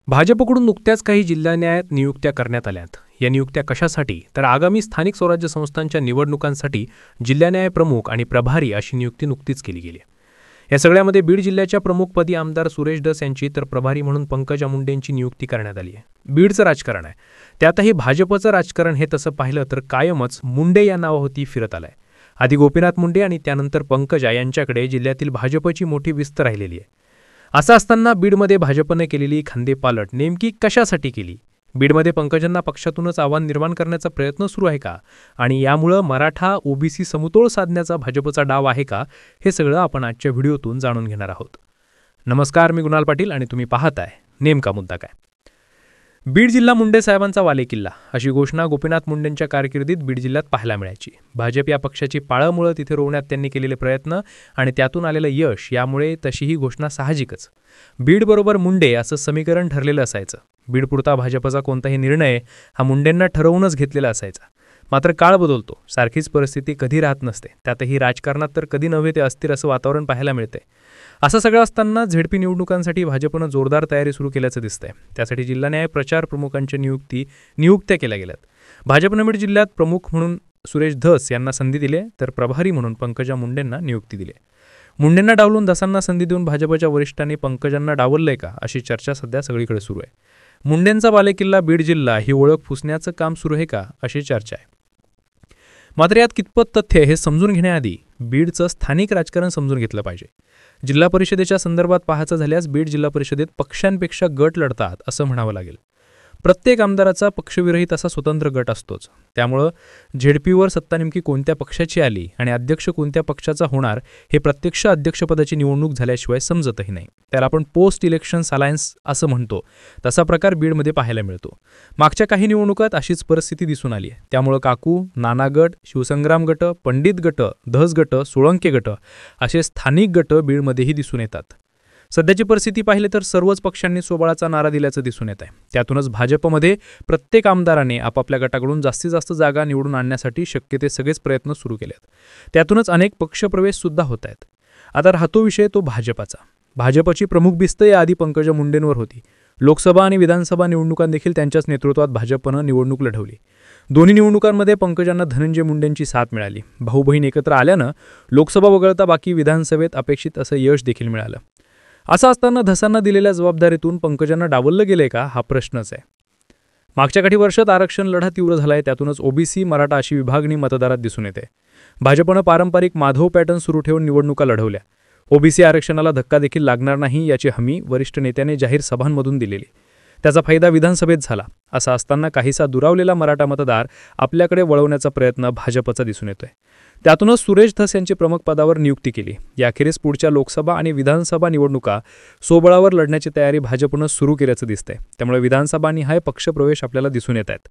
भाजपकडून नुकत्याच काही जिल्हान्यायात नियुक्त्या करण्यात आल्यात। या नियुक्त्या कशासाठी तर आगामी स्थानिक स्वराज्य संस्थांच्या निवडणुकांसाठी जिल्हान्याय प्रमुख आणि प्रभारी अशी नियुक्ती नुकतीच केली गेली। या सगळ्यामध्ये बीड जिल्ह्याच्या प्रमुखपदी आमदार सुरेश धस यांची तर प्रभारी म्हणून पंकजा मुंडेंची नियुक्ती करण्यात आली आहे। बीडचं राजकारण आहे, त्यातही भाजपचं राजकारण हे तसं पाहिलं तर कायमच मुंडे या नावावरती फिरत आलंय। आधी गोपीनाथ मुंडे आणि त्यानंतर पंकजा यांच्याकडे जिल्ह्यातील भाजपची मोठी विस्त राहिलेली आहे। असं असताना बीडमध्ये भाजपने केलेली खांदेपालट नेमकी कशासाठी केली? बीडमध्ये पंकजांना पक्षातूनच आव्हान निर्माण करण्याचा प्रयत्न सुरू आहे का? आणि यामुळे मराठा ओबीसी समतोल साधण्याचा भाजपचा डाव आहे का? हे सगळं आपण आजच्या व्हिडिओतून जाणून घेणार आहोत। नमस्कार, मी गुणाल पाटील आणि तुम्ही पाहताय नेमका मुद्दा काय। बीड जिल्हा मुंडे साहेबांचा वालेकिल्ला अशी घोषणा गोपीनाथ मुंडेंच्या कारकिर्दीत बीड जिल्ह्यात पाहायला मिळायची। भाजप या पक्षाची पाळंमुळं तिथे रोवण्यात त्यांनी केलेले प्रयत्न आणि त्यातून आलेलं यश यामुळे तशी ही घोषणा साहजिकच। बीड बरोबर मुंडे असं समीकरण ठरलेलं असायचं। बीडपुरता भाजपचा कोणताही निर्णय हा मुंडेंना ठरवूनच घेतलेला असायचा। मात्र काळ बदलतो, सारखीच परिस्थिती कधी राहत नसते, त्यातही राजकारणात तर कधी नव्हे ते अस्थिर असं वातावरण पाहायला मिळते। असं सगळं असताना झेडपी निवडणुकांसाठी भाजपनं जोरदार तयारी सुरू केल्याचं दिसतंय। त्यासाठी जिल्हान्याय प्रचार प्रमुखांच्या नियुक्त्या केल्या गेल्यात। भाजपनं बीड जिल्ह्यात प्रमुख म्हणून सुरेश धस यांना संधी दिली, तर प्रभारी म्हणून पंकजा मुंडेंना नियुक्ती दिली। मुंडेंना डावलून धसांना संधी देऊन भाजपच्या वरिष्ठांनी पंकजांना डावललंय का अशी चर्चा सध्या सगळीकडे सुरू आहे। मुंडेंचा बालेकिल्ला बीड जिल्हा ही ओळख पुसण्याचं काम सुरू आहे का अशी चर्चा आहे। मात्र यात कितपत तथ्य हे समजून घेण्याआधी बीडचं स्थानिक राजकारण समजून घेतलं पाहिजे। जिल्हा परिषदेच्या संदर्भात पाहायचं झाल्यास बीड जिल्हा परिषदेत पक्षांपेक्षा गट लढतात असं म्हणावं लागेल। प्रत्येक आमदाराचा पक्षविरहित असा स्वतंत्र गट असतोच। त्यामुळं झेडपीवर सत्ता नेमकी कोणत्या पक्षाची आली आणि अध्यक्ष कोणत्या पक्षाचा होणार हे प्रत्यक्ष अध्यक्षपदाची निवडणूक झाल्याशिवाय समजतही नाही। त्याला आपण पोस्ट इलेक्शन्स अलायन्स असं म्हणतो, तसा प्रकार बीडमध्ये पाहायला मिळतो। मागच्या काही निवडणुकात अशीच परिस्थिती दिसून आली आहे। त्यामुळं काकू, नाना गट, शिवसंग्राम गट, पंडित गट, धस गट, सोळंके गट असे स्थानिक गट बीडमध्येही दिसून येतात। सध्याची परिस्थिती पाहिली तर सर्वच पक्षांनी सोबळाचा नारा दिल्याचं दिसून येत आहे। त्यातूनच भाजपमध्ये प्रत्येक आमदाराने आपापल्या गटाकडून जास्तीत जास्त जागा निवडून आणण्यासाठी शक्य ते सगळेच प्रयत्न सुरू केलेत। त्यातूनच अनेक पक्षप्रवेश सुद्धा होत आहेत। आता राहतो विषय तो भाजपचा। भाजपची प्रमुख भिस्त याआधी पंकजा मुंडेंवर होती। लोकसभा आणि विधानसभा निवडणुकांदेखील त्यांच्याच नेतृत्वात भाजपनं निवडणूक लढवली। दोन्ही निवडणुकांमध्ये पंकजांना धनंजय मुंडेंची साथ मिळाली। भाऊ बहीण एकत्र आल्यानं लोकसभा वगळता बाकी विधानसभेत अपेक्षित असं यश देखील मिळालं। असं असताना धसांना दिलेल्या जबाबदारीतून पंकजांना डावललं गेलंय का हा प्रश्नच आहे। मागच्या काही वर्षात आरक्षण लढा तीव्र झालाय, त्यातूनच ओबीसी मराठा अशी विभागणी मतदारात दिसून येते। भाजपनं पारंपरिक माधव पॅटर्न सुरू ठेवून निवडणुका लढवल्या। ओबीसी आरक्षणाला धक्का देखील लागणार नाही याची हमी वरिष्ठ नेत्याने जाहीर सभांमधून दिलेली। त्याचा फायदा विधानसभेत झाला। असं असताना काहीसा दुरावलेला मराठा मतदार आपल्याकडे वळवण्याचा प्रयत्न भाजपचा दिसून येतोय। त्यातूनच सुरेश धस यांची प्रमुख पदावर नियुक्ती केली। याखेरीज पुढच्या लोकसभा आणि विधानसभा निवडणुका सोबळावर लढण्याची तयारी भाजपनं सुरू केल्याचं दिसतंय। त्यामुळे विधानसभानिहाय पक्षप्रवेश आपल्याला दिसून येत आहेत।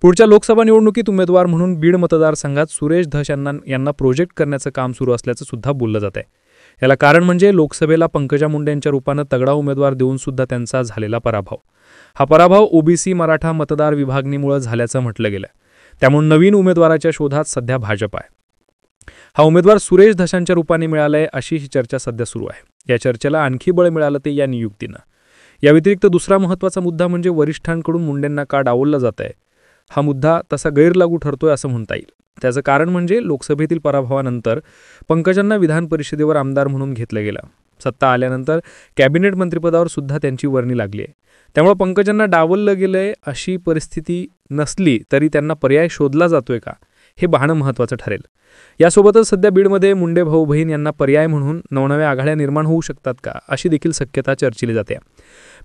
पुढच्या लोकसभा निवडणुकीत उमेदवार म्हणून बीड मतदारसंघात सुरेश धस यांना प्रोजेक्ट करण्याचं काम सुरू असल्याचं सुद्धा बोललं जात आहे। याला कारण म्हणजे लोकसभेला पंकजा मुंडे यांच्या रूपानं तगडा उमेदवार देऊन सुद्धा त्यांचा झालेला पराभव। हा पराभव ओबीसी मराठा मतदार विभागणीमुळे झाल्याचं म्हटलं गेलं। त्यामुळे नवीन उमेदवाराच्या शोधात सध्या भाजप आहे। हा उमेदवार सुरेश धसांच्या रूपाने मिळालाय अशी ही चर्चा सध्या सुरू आहे। या चर्चेला आणखी बळ मिळालं ते या नियुक्तीनं। या व्यतिरिक्त दुसरा महत्त्वाचा मुद्दा म्हणजे वरिष्ठांकडून मुंडेंना का डावललं जात आहे। हा मुद्दा तसा गैरलागू ठरतोय असं म्हणता येईल। त्याचं कारण म्हणजे लोकसभेतील पराभवानंतर पंकजांना विधान परिषदेवर आमदार म्हणून घेतलं गेलं। सत्ता आल्यानंतर कॅबिनेट मंत्रिपदावर सुद्धा त्यांची वर्णी लागली आहे। त्यामुळे पंकजांना डावललं गेलंय अशी परिस्थिती नसली तरी त्यांना पर्याय शोधला जातोय का हे पाहणं महत्त्वाचं ठरेल। यासोबतच सध्या बीडमध्ये मुंडे भाऊ बहीण यांना पर्याय म्हणून नवनव्या आघाड्या निर्माण होऊ शकतात का अशी देखील शक्यता चर्चिली जाते।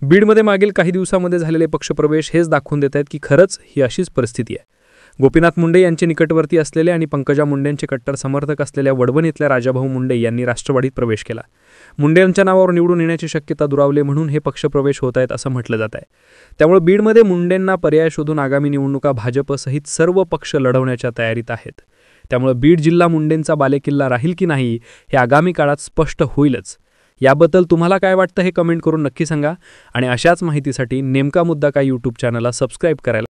बीडमध्ये मागील काही दिवसांमध्ये झालेले पक्षप्रवेश हेच दाखवून देत आहेत की खरंच ही अशीच परिस्थिती आहे। गोपीनाथ मुंडे यांचे निकटवर्ती असलेले आणि पंकजा मुंडेंचे कट्टर समर्थक असलेल्या वडवणीतल्या राजाभाऊ मुंडे यांनी राष्ट्रवादीत प्रवेश केला। मुंडे यांच्या नावावर निवडून येण्याची शक्यता दुरावली म्हणून हे पक्षप्रवेश होत आहेत असं म्हटलं जात आहे। त्यामुळे बीडमध्ये मुंडेंना पर्याय शोधून आगामी निवडणुका भाजपसहित सर्व पक्ष लढवण्याच्या तयारीत आहेत। त्यामुळे बीड जिल्हा मुंडेंचा बालेकिल्ला राहील की नाही हे आगामी काळात स्पष्ट होईलच। याबद्दल तुम्हाला काय वाटतं हे कमेंट करून नक्की सांगा आणि अशाच माहितीसाठी नेमका मुद्दा काय यूट्यूब चॅनलला सबस्क्राईब करायला